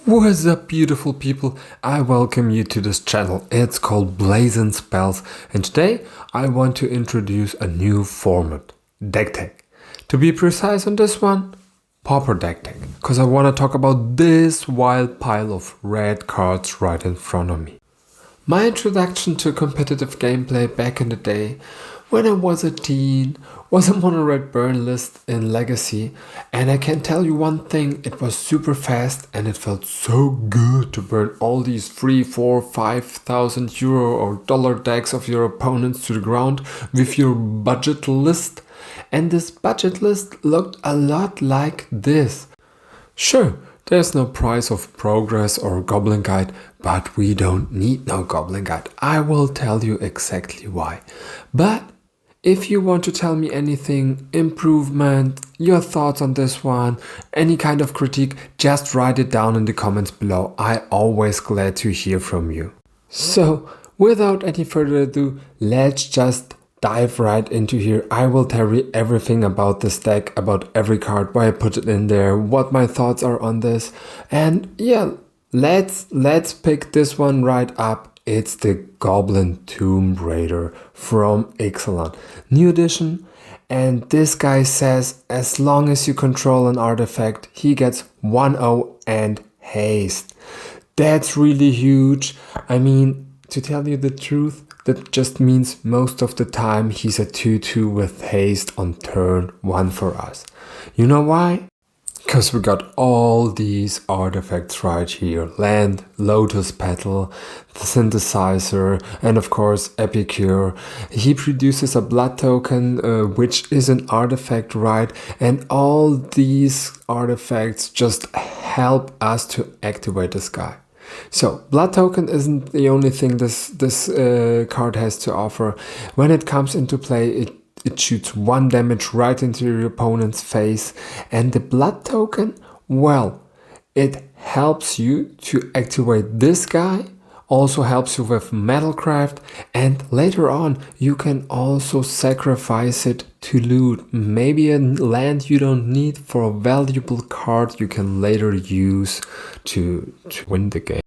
What's up, beautiful people? I welcome you to this channel. It's called Blazing Spells, and today I want to introduce a new format, deck tech. To be precise on this one, Pauper deck tech, because I want to talk about this wild pile of red cards right in front of me. My introduction to competitive gameplay back in the day, when I was a teen, was a mono red burn list in Legacy, and I can tell you one thing, it was super fast and it felt so good to burn all these 3, 4, 5,000 euro or dollar decks of your opponents to the ground with your budget list. And this budget list looked a lot like this. Sure, there's no price of progress or goblin guide, but we don't need no goblin guide. I will tell you exactly why. But if you want to tell me anything, improvement, your thoughts on this one, any kind of critique, just write it down in the comments below. I'm always glad to hear from you. So, without any further ado, let's just dive right into here. I will tell you everything about this deck, about every card, why I put it in there, what my thoughts are on this. And yeah, let's pick this one right up. It's the Goblin Tomb Raider from Ixalan. New edition, and this guy says as long as you control an artifact, he gets 1/0 and haste. That's really huge. I mean, to tell you the truth, that just means most of the time he's a 2/2 with haste on turn 1 for us. You know why? Because we got all these artifacts right here. Land, Lotus Petal, the Synthesizer, and of course Epicure. He produces a blood token, which is an artifact, right? And all these artifacts just help us to activate this guy. So, blood token isn't the only thing this card has to offer. When it comes into play, it shoots 1 damage right into your opponent's face. And the blood token, well, it helps you to activate this guy, also helps you with metalcraft, and later on you can also sacrifice it to loot. Maybe a land you don't need for a valuable card you can later use to win the game.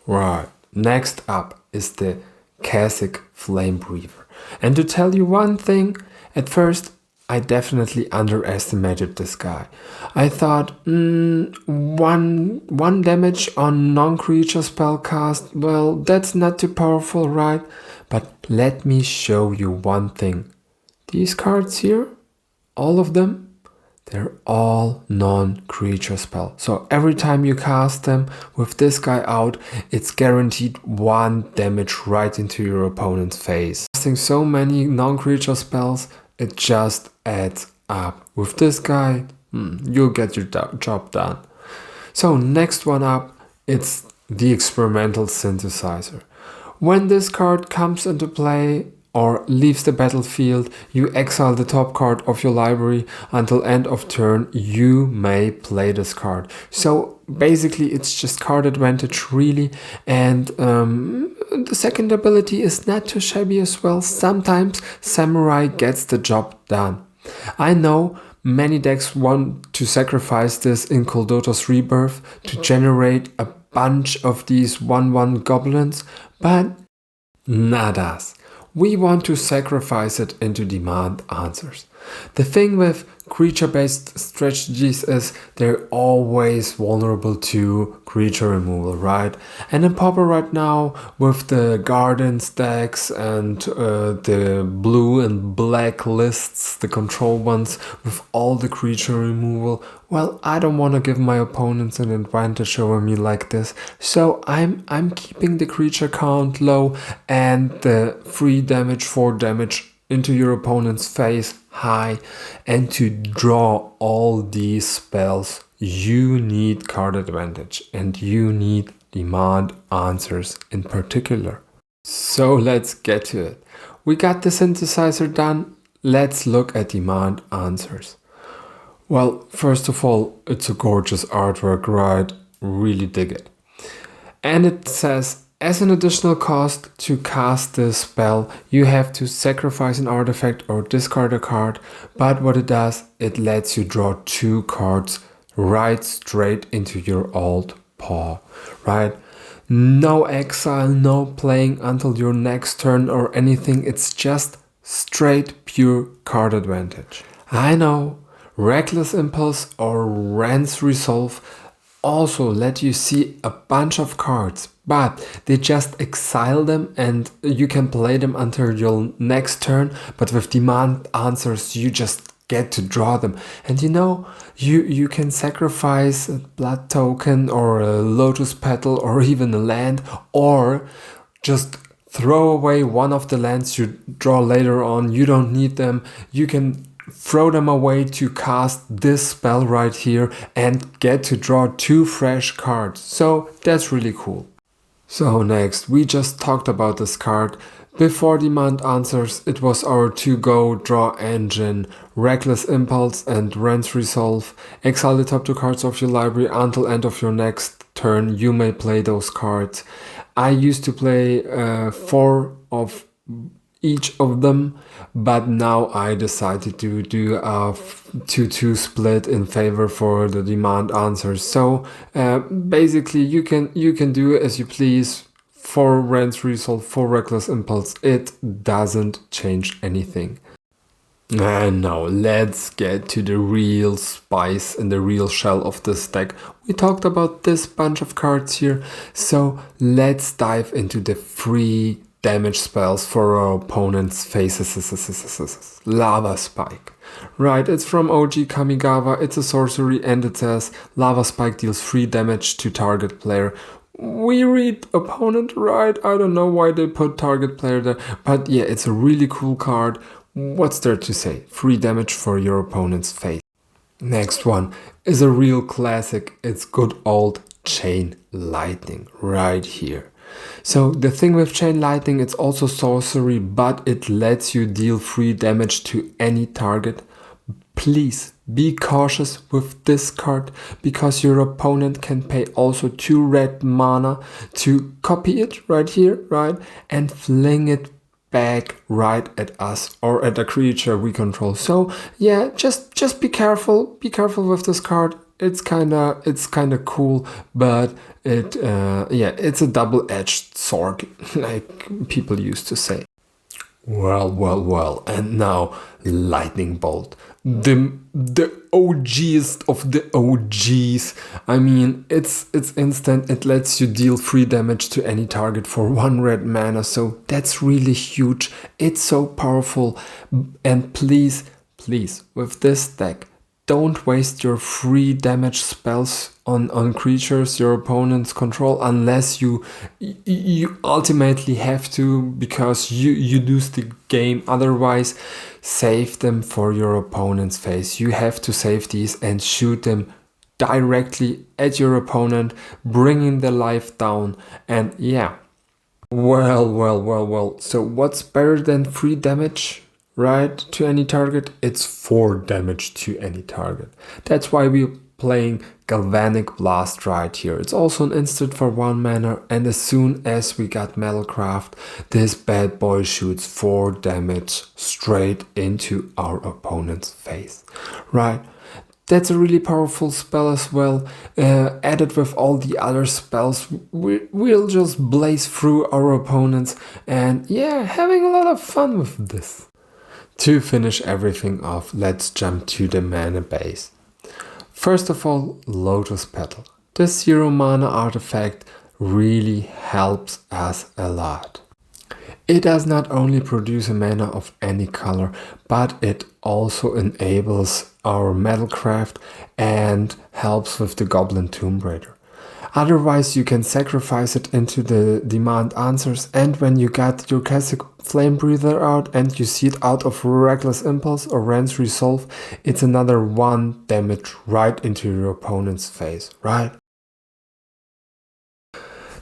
Right, next up is the Kasich Flamebreather. And to tell you one thing, at first I definitely underestimated this guy. I thought, one damage on non-creature spell cast, well, that's not too powerful, right? But let me show you one thing. These cards here, all of them, they're all non-creature spell. So every time you cast them with this guy out, it's guaranteed 1 damage right into your opponent's face. Casting so many non-creature spells, it just adds up. With this guy, you'll get your job done. So next one up, it's the Experimental Synthesizer. When this card comes into play or leaves the battlefield, you exile the top card of your library. Until end of turn, you may play this card. So basically it's just card advantage really, and the second ability is not too shabby as well. Sometimes Samurai gets the job done. I know many decks want to sacrifice this in Kuldota's Rebirth to generate a bunch of these 1/1 goblins, but nadas. We want to sacrifice it into demand answers. The thing with creature-based strategies is they're always vulnerable to creature removal, right? And in Pauper right now, with the garden stacks and the blue and black lists, the control ones, with all the creature removal, well, I don't want to give my opponents an advantage over me like this. So I'm keeping the creature count low and the 3 damage, 4 damage into your opponent's face high. And to draw all these spells, you need card advantage and you need demand answers in particular. So let's get to it. We got the synthesizer done. Let's look at demand answers. Well, first of all, it's a gorgeous artwork, right? Really dig it. And it says, as an additional cost to cast this spell, you have to sacrifice an artifact or discard a card, but what it does, it lets you draw 2 cards right straight into your old paw, right? No exile, no playing until your next turn or anything. It's just straight pure card advantage. I know, Reckless Impulse or Rand's Resolve also let you see a bunch of cards, but they just exile them and you can play them until your next turn. But with demand answers, you just get to draw them. And you know, you can sacrifice a blood token or a lotus petal or even a land, or just throw away one of the lands you draw later on. You don't need them. You can throw them away to cast this spell right here and get to draw 2 fresh cards. So that's really cool. So next, we just talked about this card. Before demand answers, it was our to-go draw engine, Reckless Impulse and Rand's Resolve. Exile the top 2 cards of your library until end of your next turn. You may play those cards. I used to play 4 of each of them, but now I decided to do a 2-2 split in favor for the demand answers. So basically you can do it as you please. For Rand's Resolve, for Reckless Impulse, it doesn't change anything. And now let's get to the real spice and the real shell of this deck. We talked about this bunch of cards here, so let's dive into the free damage spells for our opponent's faces. Lava Spike. Right, it's from OG Kamigawa, it's a sorcery and it says Lava Spike deals 3 damage to target player. We read opponent, right? I don't know why they put target player there, but yeah, it's a really cool card. What's there to say? 3 damage for your opponent's face. Next one is a real classic. It's good old Chain Lightning right here. So the thing with Chain Lightning, it's also sorcery, but it lets you deal 3 damage to any target. Please be cautious with this card, because your opponent can pay also 2 red mana to copy it right here, right? And fling it back right at us or at a creature we control. So yeah, just be careful. Be careful with this card. It's kinda cool, but it's a double-edged sword, like people used to say. Well, and now Lightning Bolt. The OGest of the OGs. I mean, it's instant. It lets you deal 3 damage to any target for 1 red mana, so that's really huge. It's so powerful. And please, with this deck, don't waste your 3 damage spells on creatures your opponents control unless you ultimately have to, because you lose the game. Otherwise, save them for your opponent's face. You have to save these and shoot them directly at your opponent, bringing their life down. And yeah, well. So what's better than 3 damage? Right, to any target? It's 4 damage to any target. That's why we're playing Galvanic Blast right here. It's also an instant for 1 mana, and as soon as we got Metalcraft, this bad boy shoots 4 damage straight into our opponent's face. Right, that's a really powerful spell as well. Added with all the other spells, we'll just blaze through our opponents, and yeah, having a lot of fun with this. To finish everything off, let's jump to the mana base. First of all, Lotus Petal. This 0 mana artifact really helps us a lot. It does not only produce a mana of any color, but it also enables our Metalcraft and helps with the Goblin Tomb Raider. Otherwise, you can sacrifice it into the demand answers, and when you got your classic Flame Breather out and you see it out of Reckless Impulse or Rand's Resolve, it's another 1 damage right into your opponent's face, right?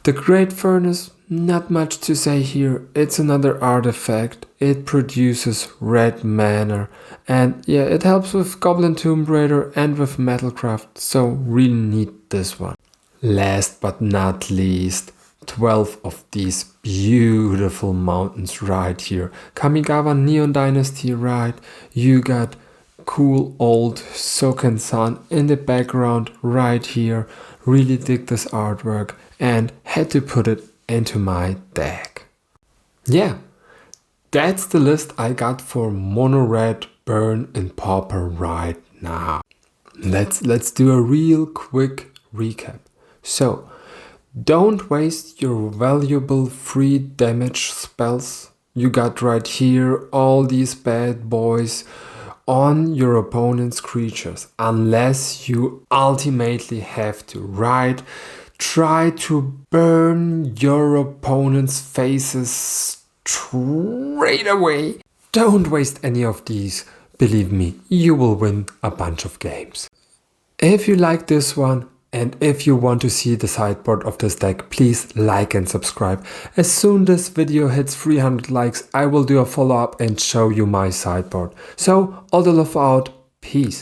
The Great Furnace, not much to say here. It's another artifact. It produces red mana, and yeah, it helps with Goblin Tomb Raider and with Metalcraft, so really need this one. Last but not least, 12 of these beautiful mountains right here. Kamigawa Neon Dynasty, right? You got cool old Soken Sun in the background right here. really dig this artwork and had to put it into my deck. Yeah, that's the list I got for Mono Red, Burn and Pauper right now. Let's do a real quick recap. So, don't waste your valuable free damage spells you got right here, all these bad boys, on your opponent's creatures, unless you ultimately have to, right? Try to burn your opponent's faces straight away. Don't waste any of these. Believe me, you will win a bunch of games. If you like this one, and if you want to see the sideboard of this deck, please like and subscribe. As soon this video hits 300 likes, I will do a follow-up and show you my sideboard. So, all the love out, peace.